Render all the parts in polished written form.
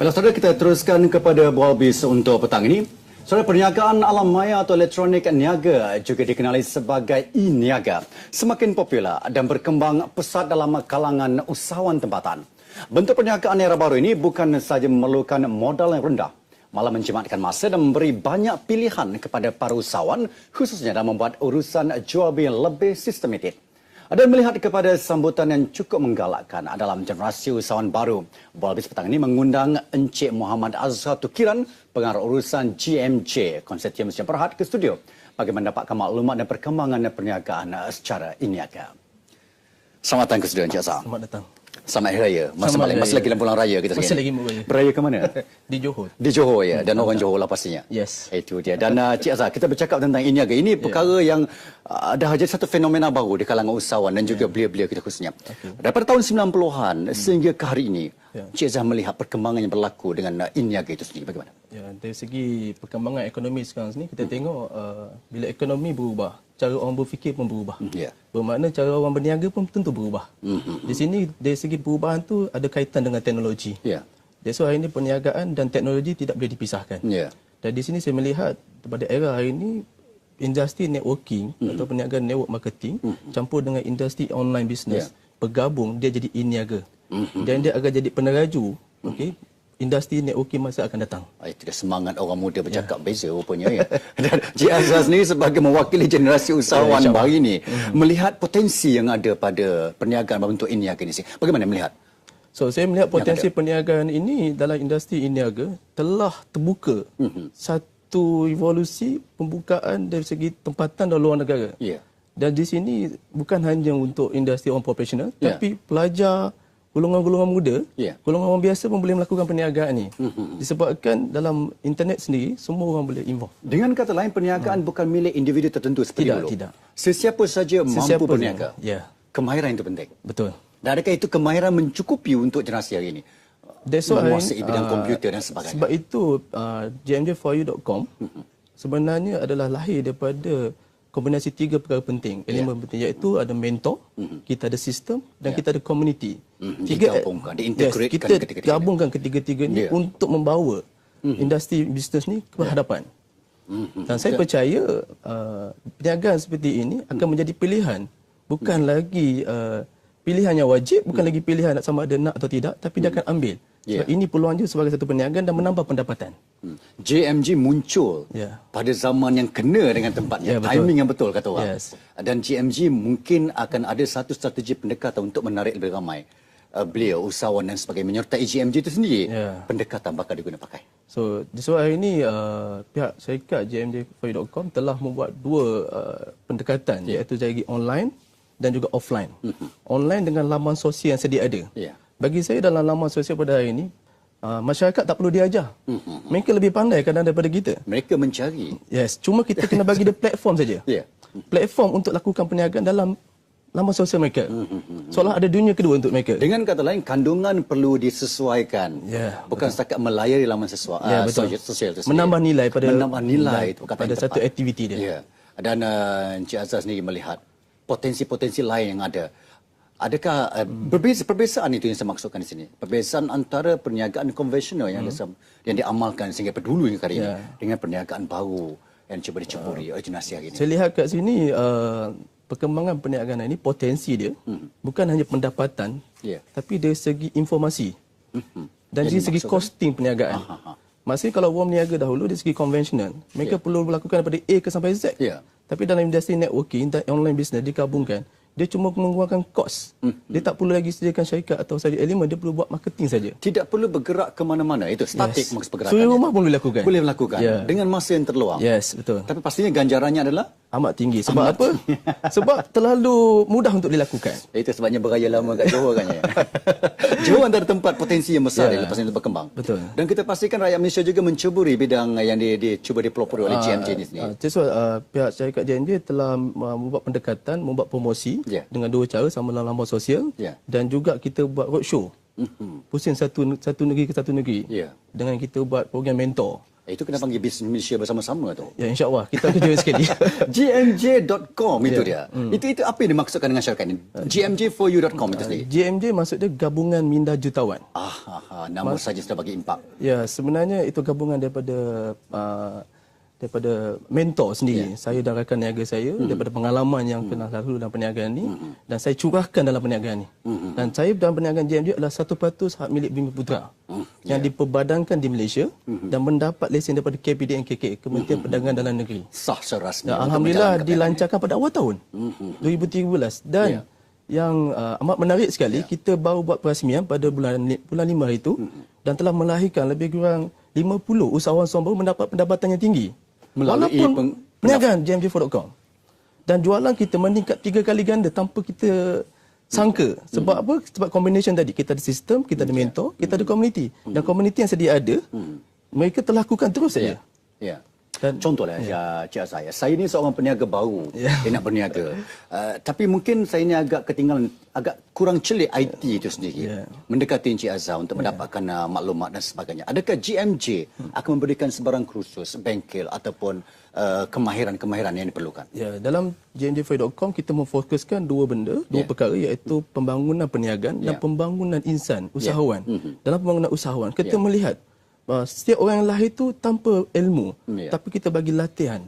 Baiklah saudara, kita teruskan kepada Bual Bis untuk petang ini. Saudara, perniagaan alam maya atau elektronik niaga juga dikenali sebagai e-niaga semakin popular dan berkembang pesat dalam kalangan usahawan tempatan. Bentuk perniagaan era baru ini bukan sahaja memerlukan modal yang rendah, malah menjimatkan masa dan memberi banyak pilihan kepada para usahawan, khususnya dalam membuat urusan jual beli lebih sistematik. Dan melihat kepada sambutan yang cukup menggalakkan dalam generasi usahawan baru, Bual Bis petang ini mengundang Encik Muhammad Azhar Tukiran, pengarah urusan GMJ, Konsortium Sdn Bhd ke studio bagi mendapatkan maklumat dan perkembangan perniagaan secara e-niaga. Selamat datang ke studio Encik Azhar. Selamat datang. Selamat Hari Raya. Masih lagi dalam bulan raya kita sekarang. Masih lagi beraya. Beraya ke mana? Di Johor. Di Johor ya, dan orang Johor lah pastinya. Yes. Itu dia. Dan Cik Azhar, kita bercakap tentang e-niaga. Ini perkara yang dah jadi satu fenomena baru di kalangan usahawan dan juga belia-belia kita khususnya. Daripada tahun 90-an sehingga ke hari ini, Cik Azhar melihat perkembangan yang berlaku dengan e-niaga itu sendiri. Bagaimana? Ya, dari segi perkembangan ekonomi sekarang ni kita tengok bila ekonomi berubah, cara orang berfikir pun berubah. Bermakna cara orang berniaga pun tentu berubah. Di sini dari segi perubahan tu ada kaitan dengan teknologi. That's why hari ini perniagaan dan teknologi tidak boleh dipisahkan. Dan di sini saya melihat pada era hari ini industri networking atau perniagaan network marketing campur dengan industri online business bergabung, dia jadi e-niaga. Dan dia akan jadi peneraju industri networking masa akan datang. Itu dia semangat orang muda bercakap beza rupanya ya. Dan Cik Azhar sendiri sebagai mewakili generasi usahawan baru ini melihat potensi yang ada pada perniagaan berbentuk e-niaga ini. Bagaimana melihat? So saya melihat potensi perniagaan ini dalam industri e-niaga telah terbuka satu evolusi pembukaan dari segi tempatan dalam luar negara. Dan di sini bukan hanya untuk industri orang profesional tapi pelajar, golongan-golongan muda, golongan orang biasa pun boleh melakukan perniagaan ini. Disebabkan dalam internet sendiri, semua orang boleh involve. Dengan kata lain, perniagaan bukan milik individu tertentu seperti dulu. Tidak. Sesiapa saja mampu berniaga. Kemahiran itu penting. Betul. Dan adakah itu kemahiran mencukupi untuk generasi hari ini? Menguasai bidang komputer dan sebagainya. Sebab itu, gmj4u.com sebenarnya adalah lahir daripada kombinasi tiga perkara penting, elemen penting, iaitu ada mentor, kita ada sistem dan kita ada community. Digabungkan, diintegratekan kita gabungkan ketiga-tiga ini untuk membawa industri bisnes ni ke hadapan. Dan saya percaya perniagaan seperti ini akan menjadi pilihan, bukan lagi pilihan yang wajib, bukan lagi pilihan sama ada nak atau tidak, tapi dia akan ambil. Sebab ini peluang dia sebagai satu perniagaan dan menambah pendapatan. JMG muncul pada zaman yang kena dengan tempatnya, timing yang betul kata orang. Dan JMG mungkin akan ada satu strategi pendekatan untuk menarik lebih ramai beliau, usahawan dan sebagainya menyertai JMG itu sendiri. Pendekatan bakal diguna pakai. So, disebab hari ini pihak syarikat gmj4u.com telah membuat dua pendekatan, iaitu dari online dan juga offline. Online dengan laman sosial yang sedia ada. Bagi saya dalam laman sosial pada hari ini, masyarakat tak perlu diajar. Mereka lebih pandai kadang daripada kita. Mereka mencari. Cuma kita kena bagi dia platform saja. Platform untuk lakukan perniagaan dalam laman sosial mereka. Seolah ada dunia kedua untuk mereka. Dengan kata lain, kandungan perlu disesuaikan. Bukan setakat melayari laman sosial itu. Menambah nilai pada satu aktiviti dia. Dan Encik Azhar sendiri melihat potensi-potensi lain yang ada. Adakah perbezaan itu yang saya maksudkan di sini? Perbezaan antara perniagaan konvensional yang diamalkan sehingga dulu hingga hari ini dengan perniagaan baru yang cuba diceburi oleh generasi hari ini. Saya lihat kat sini perkembangan perniagaan ini potensi dia bukan hanya pendapatan tapi dari segi informasi dan dari segi costing perniagaan. Maksudnya kalau orang berniaga dahulu dari segi konvensional, mereka perlu melakukan daripada A ke sampai Z. Tapi dalam industri networking dan online business digabungkan, dia cuma mengeluarkan kos. Dia tak perlu lagi sediakan syarikat atau saja elemen, dia perlu buat marketing saja. Tidak perlu bergerak ke mana-mana. Itu statik maksud pergerakan. Suri rumah pun boleh lakukan. Boleh melakukan dengan masa yang terluang. Betul. Tapi pastinya ganjarannya adalah amat tinggi. Sebab apa? Sebab terlalu mudah untuk dilakukan. Itu sebabnya beraya lama kat Johor kan. Johor antara tempat potensi yang besar lepas itu berkembang. Betul. Dan kita pastikan rakyat Malaysia juga mencuburi bidang yang dicuba dipelopori oleh GMJ ini sendiri. Pihak syarikat GMJ telah membuat pendekatan, membuat promosi dengan dua cara, sama dalam laman sosial dan juga kita buat roadshow. Pusing satu negeri ke satu negeri. Dengan kita buat program mentor. Itu kena panggil bisnes Malaysia bersama-sama tu. Ya, insya-Allah kita akan join sekali. GMJ.com itu dia. Itu apa yang dimaksudkan dengan syarikat ini? GMJ4U.com itu sendiri. GMJ maksudnya Gabungan Minda Jutawan. Nama saja sudah bagi impak. Ya, sebenarnya itu gabungan daripada mentor sendiri. Saya dan rakan niaga saya daripada pengalaman yang pernah lalu dalam perniagaan ni dan saya curahkan dalam perniagaan ni. Dan saya dalam perniagaan JMJ adalah 1% hak milik Bumi Putra yang diperbadankan di Malaysia dan mendapat lesen daripada KPDN KK, Kementerian Perdagangan Dalam Negeri. Sah secara rasmi. Dan alhamdulillah dilancarkan pada awal tahun 2013 dan yang amat menarik sekali, kita baru buat perasmian pada bulan 5 hari itu dan telah melahirkan lebih kurang 50 usahawan baru mendapat pendapatan yang tinggi walaupun perniagaan GMJ4.com. Dan jualan kita meningkat 3 kali ganda tanpa kita sangka. Sebab apa? Sebab combination tadi. Kita ada sistem, kita ada mentor, kita ada community. Dan community yang sedia ada, mereka telah lakukan terus saja. Ya. Dan contohlah Cik Azhar, saya ni seorang peniaga baru, dia nak berniaga. Tapi mungkin saya ni agak ketinggalan, agak kurang celik IT itu sendiri. Mendekati Cik Azhar untuk mendapatkan maklumat dan sebagainya. Adakah GMJ akan memberikan sebarang kursus, bengkel ataupun kemahiran-kemahiran yang diperlukan? Ya, dalam GMJ4.com kita memfokuskan dua benda, dua perkara, iaitu pembangunan perniagaan dan pembangunan insan, usahawan. Dalam pembangunan usahawan, kita melihat setiap orang yang lahir itu tanpa ilmu, tapi kita bagi latihan.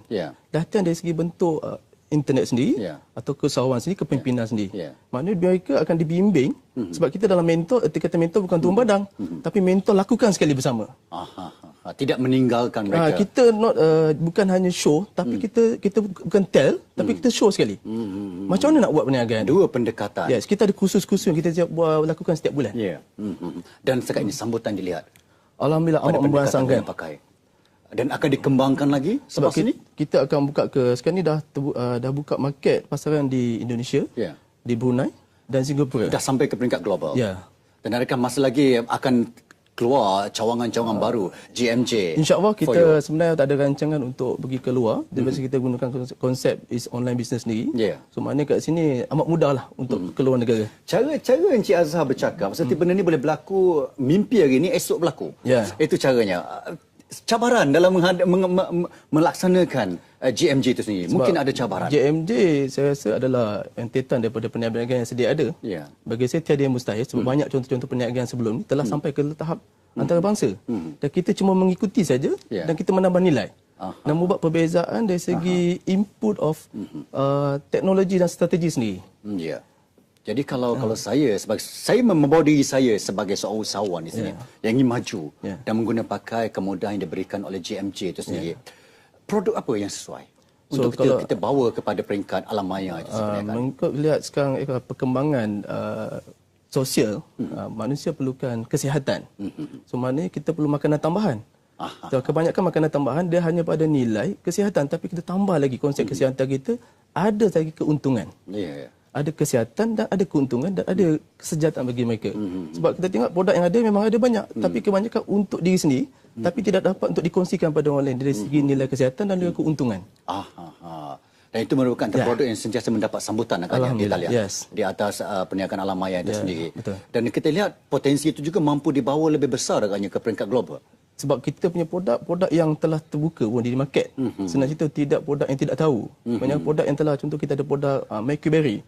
Latihan dari segi bentuk internet sendiri atau keusahawan sendiri, kepimpinan sendiri. Maknanya mereka akan dibimbing sebab kita dalam mentor, erti kata mentor bukan turun badang, tapi mentor lakukan sekali bersama. Tidak meninggalkan mereka. Kita bukan hanya show, tapi kita bukan tell, tapi kita show sekali. Macam mana nak buat perniagaan? Dua pendekatan. Yes, kita ada kursus-kursus yang kita lakukan setiap bulan. Dan sekarang ini sambutan dilihat. Alhamdulillah amat memberangsangkan. Dan akan dikembangkan lagi sebab kita akan buka sekarang ni dah buka market pasaran di Indonesia, di Brunei dan Singapura. Dah sampai ke peringkat global. Dan adakah masa lagi akan keluar cawangan-cawangan baru GMJ? InsyaAllah kita sebenarnya tak ada rancangan untuk pergi keluar. Daripada kita gunakan konsep is online business sendiri. So maknanya kat sini amat mudah lah untuk keluar negara. Cara Encik Azhar bercakap, seperti benda ni boleh berlaku, mimpi hari ni esok berlaku. Itu caranya. Cabaran dalam melaksanakan GMJ itu sendiri. Sebab mungkin ada cabaran. GMJ saya rasa adalah entetan daripada perniagaan yang sedia ada. Bagi saya tiada yang mustahil sebab banyak contoh-contoh perniagaan sebelum ni telah sampai ke tahap antarabangsa. Dan kita cuma mengikuti saja dan kita menambah nilai. Dan membuat perbezaan dari segi input of teknologi dan strategi sendiri. Jadi kalau saya membawa diri saya sebagai seorang usahawan di sini yang ingin maju dan menggunakan pakai kemudahan yang diberikan oleh GMJ itu sendiri, produk apa yang sesuai untuk kita bawa kepada peringkat alam maya itu sebenarnya? Mengikut lihat sekarang perkembangan sosial, manusia perlukan kesihatan. So maknanya kita perlu makanan tambahan. So, kebanyakan makanan tambahan dia hanya pada nilai kesihatan, tapi kita tambah lagi konsep kesihatan kita, ada lagi keuntungan. Ada kesihatan dan ada keuntungan dan ada kesejahteraan bagi mereka. Sebab kita tengok produk yang ada memang ada banyak, tapi kebanyakan untuk diri sendiri, tapi tidak dapat untuk dikongsikan pada orang lain dari segi nilai kesihatan dan juga keuntungan. Dan itu merupakan produk yang sentiasa mendapat sambutan agaknya kita lihat di atas perniagaan alam maya itu sendiri. Dan kita lihat potensi itu juga mampu dibawa lebih besar agaknya ke peringkat global. Sebab kita punya produk yang telah terbuka pun di market. Sebenarnya itu tidak produk yang tidak tahu. Banyak produk yang telah, contoh kita ada produk Mercury.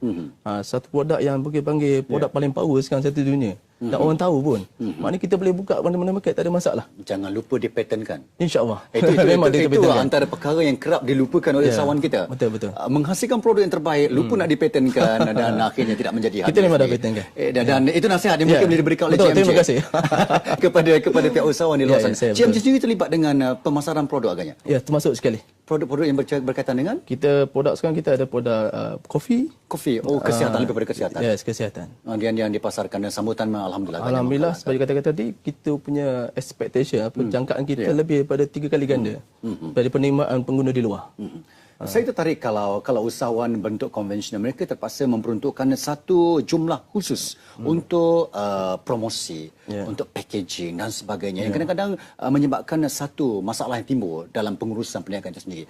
Satu produk yang panggil produk paling power sekarang satu dunia. Dan orang tahu pun. Maknanya kita boleh buka mana-mana market, tak ada masalah. Jangan lupa dipatenkan. InsyaAllah. Itu antara perkara yang kerap dilupakan oleh usahawan kita. Betul. Menghasilkan produk yang terbaik, lupa nak dipatenkan dan akhirnya tidak menjadi kita memang dah patenkan. Dan itu nasihat yang mungkin boleh diberikan oleh GMJ. Terima kasih. kepada pihak usahawan di luar sana. GMJ sendiri terlibat dengan pemasaran produk agaknya? Ya, termasuk sekali. Produk-produk yang berkaitan dengan? Sekarang kita ada produk kopi. Kesihatan, lebih pada kesihatan. Yes, kesihatan. Yang dipasarkan dan sambutan alhamdulillah. Alhamdulillah, seperti kata-kata tadi, kita punya expectation, jangkaan kita lebih daripada 3 kali ganda dari penerimaan pengguna di luar. Saya tertarik kalau usahawan bentuk konvensional, mereka terpaksa memperuntukkan satu jumlah khusus untuk promosi, untuk packaging dan sebagainya. Yang kadang-kadang menyebabkan satu masalah yang timbul dalam pengurusan perniagaan itu sendiri.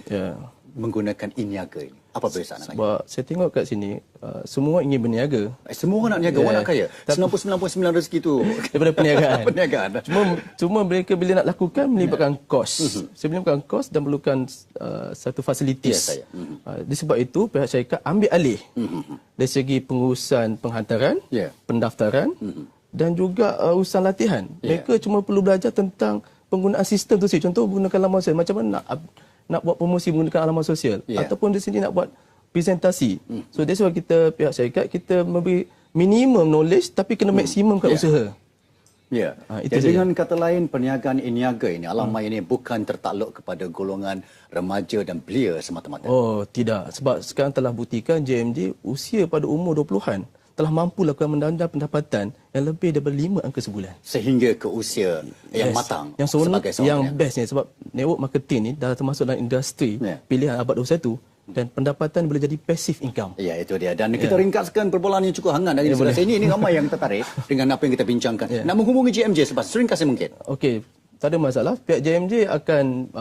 Menggunakan e-niaga ini. Apa perbezaan agaknya? Sebab saya tengok kat sini, semua ingin berniaga. Semua orang nak berniaga, orang nak kaya. 99.9 rezeki tu Daripada perniagaan. perniagaan. Cuma mereka bila nak lakukan melibatkan kos. Saya melibatkan kos dan perlukan satu fasilitis. Ya, saya. Disebab itu pihak syarikat ambil alih dari segi pengurusan penghantaran, Ya. pendaftaran dan juga urusan latihan. Mereka cuma perlu belajar tentang penggunaan sistem tu saja. Contoh menggunakan laman sosial, macam mana nak buat promosi menggunakan laman sosial, ataupun di sini nak buat presentasi. So that's why kita pihak syarikat kita memberi minimum knowledge tapi kena maksimum kat usaha. Ya. Itu Jadi saja. dengan kata lain, perniagaan niaga ini, alamai ini bukan tertakluk kepada golongan remaja dan belia semata-mata. Oh, tidak. Sebab sekarang telah buktikan JMJ usia pada umur 20-an telah mampu lakukan mendapatkan pendapatan yang lebih daripada 5 angka sebulan. Sehingga ke usia yang matang Yang seronok, sebagai seorang yang peniaga. best ni sebab network marketing ni dah termasuk dalam industri pilihan abad 21 dan pendapatan boleh jadi passive income. Ya, itu dia. Dan kita ringkaskan perbualan yang cukup hangat dari sebelah sini. Ini ramai yang tertarik dengan apa yang kita bincangkan. Nak menghubungi JMJ sebab seringkasnya mungkin. Okey, tak ada masalah. Pihak JMJ akan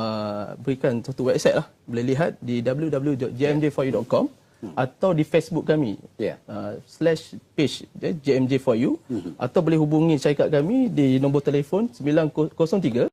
berikan satu website lah. Boleh lihat di www.jmj4u.com atau di Facebook kami /page JMJ4U atau boleh hubungi syarikat kami di nombor telefon 903